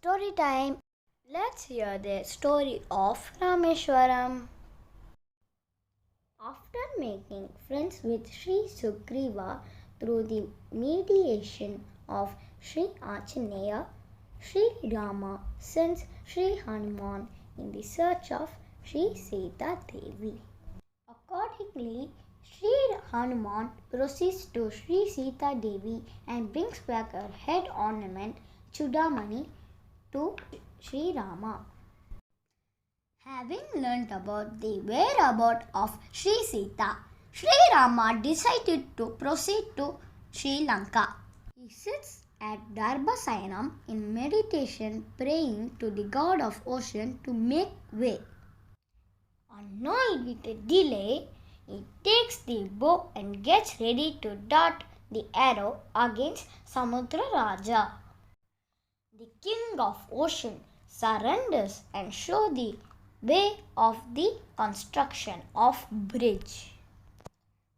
Story time. Let's hear the story of Rameshwaram. After making friends with Sri Sugriva through the mediation of Sri Anjaneya, Sri Rama sends Sri Hanuman in the search of Sri Sita Devi. Accordingly, Sri Hanuman proceeds to Sri Sita Devi and brings back her head ornament Chudamani to Sri Rama. Having learnt about the whereabouts of Sri Sita, Sri Rama decided to proceed to Sri Lanka. He sits at Darbhasayanam in meditation, praying to the god of ocean to make way. Annoyed with the delay, he takes the bow and gets ready to dart the arrow against Samudra Raja. The king of ocean surrenders and shows the way of the construction of bridge.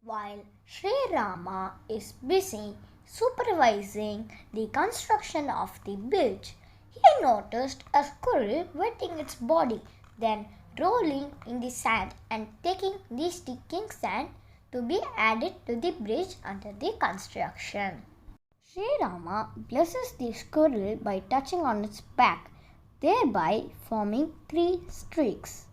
While Sri Rama is busy supervising the construction of the bridge, he noticed a squirrel wetting its body, then rolling in the sand and taking the sticking sand to be added to the bridge under the construction. Sri Rama blesses the squirrel by touching on its back, thereby forming 3 streaks.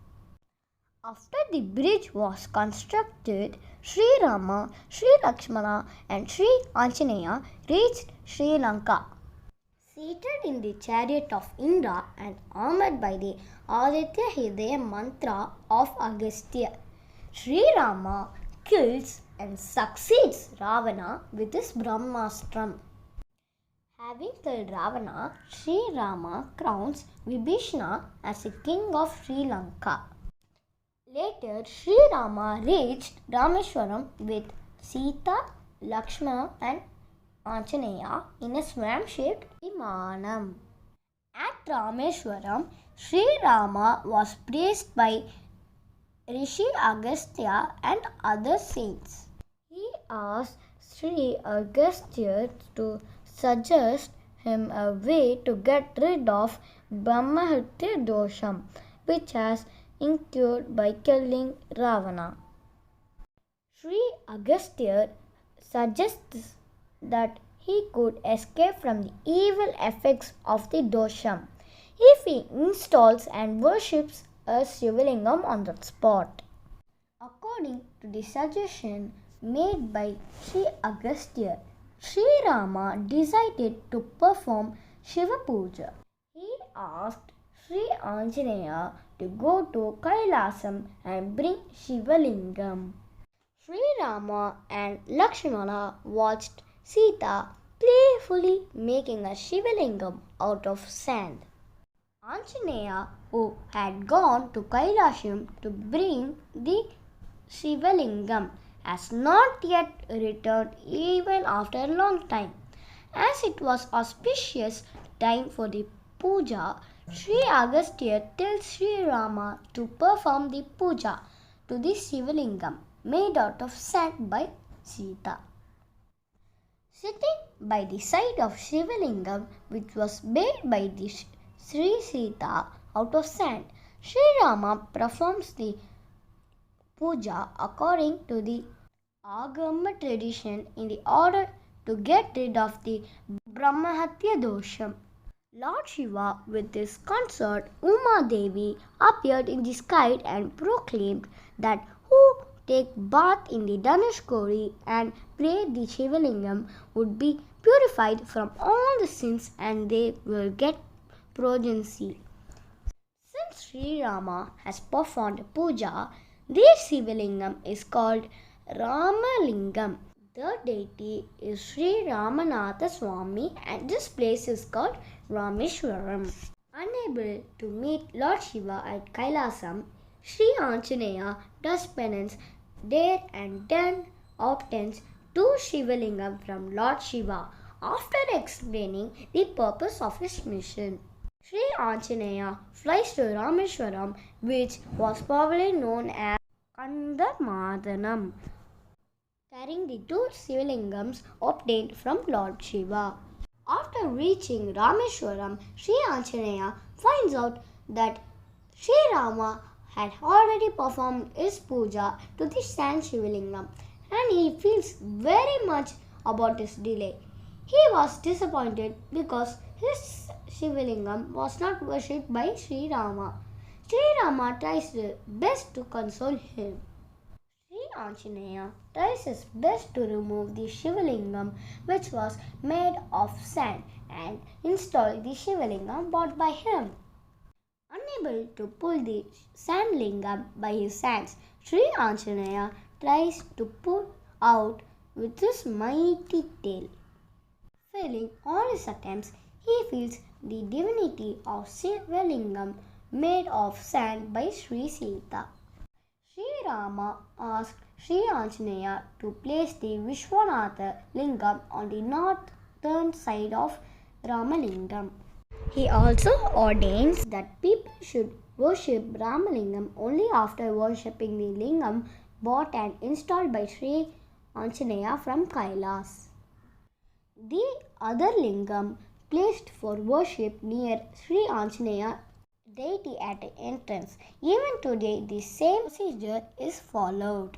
After the bridge was constructed, Sri Rama, Sri Lakshmana and Sri Anjaneya reached Sri Lanka. Seated in the chariot of Indra and armed by the Aditya Hridaya mantra of Agastya, Sri Rama kills and succeeds Ravana with his Brahmastram. Having killed Ravana, Sri Rama crowns Vibhishana as the king of Sri Lanka. Later, Sri Rama reached Rameshwaram with Sita, Lakshmana and Anjaneya in a swan-shaped Vimanam. At Rameshwaram, Sri Rama was praised by Rishi Agastya and other saints. He asked Sri Agastya to suggest him a way to get rid of Brahmahatya dosham, which has incurred by killing Ravana. Sri Agastya suggests that he could escape from the evil effects of the dosham if he installs and worships a Shivalingam on the spot. According to the suggestion made by Sri Agastya, Sri Rama decided to perform Shiva Puja. He asked Sri Anjaneya to go to Kailasam and bring Shivalingam. Sri Rama and Lakshmana watched Sita playfully making a Shivalingam out of sand. Anjaneya, who had gone to Kailasam to bring the Shivalingam, has not yet returned even after a long time. As it was auspicious time for the puja, Sri Agastya tells Sri Rama to perform the puja to the Shivalingam made out of sand by Sita. Sitting by the side of Shivalingam, which was made by the Sri Sita out of sand, Sri Rama performs the puja according to the Agama tradition in order to get rid of the Brahmahatya dosham. Lord Shiva with his consort Uma Devi appeared in the sky and proclaimed that who take bath in the Dhanushkori and pray the Shivalingam would be purified from all the sins and they will get progeny. Since Sri Rama has performed puja, this Shivalingam is called Ramalingam. The deity is Sri Ramanatha Swami and this place is called Rameshwaram. Unable to meet Lord Shiva at Kailasam, Sri Anjaneya does penance there and then obtains 2 Shivalingam from Lord Shiva after explaining the purpose of his mission. Sri Anjaneya flies to Rameshwaram, which was probably known as Kandarmadanam, carrying the 2 Shivalingams obtained from Lord Shiva. After reaching Rameshwaram, Sri Anjaneya finds out that Sri Rama had already performed his puja to the sand Shivalingam and he feels very much about his delay. He was disappointed because his Shivalingam was not worshipped by Sri Rama. Sri Rama tries his best to console him. Sri Anjaneya tries his best to remove the Shivalingam which was made of sand and install the Shivalingam bought by him. Unable to pull the sand lingam by his hands, Sri Anjaneya tries to pull out with his mighty tail. Failing all his attempts, he feels the divinity of Shivalingam made of sand by Sri Sita. Sri Rama asked Sri Anjaneya to place the Vishwanatha Lingam on the northern side of Ramalingam. He also ordains that people should worship Ramalingam only after worshipping the lingam bought and installed by Sri Anjaneya from Kailas. The other lingam placed for worship near Sri Anjaneya deity at the entrance. Even today, the same procedure is followed.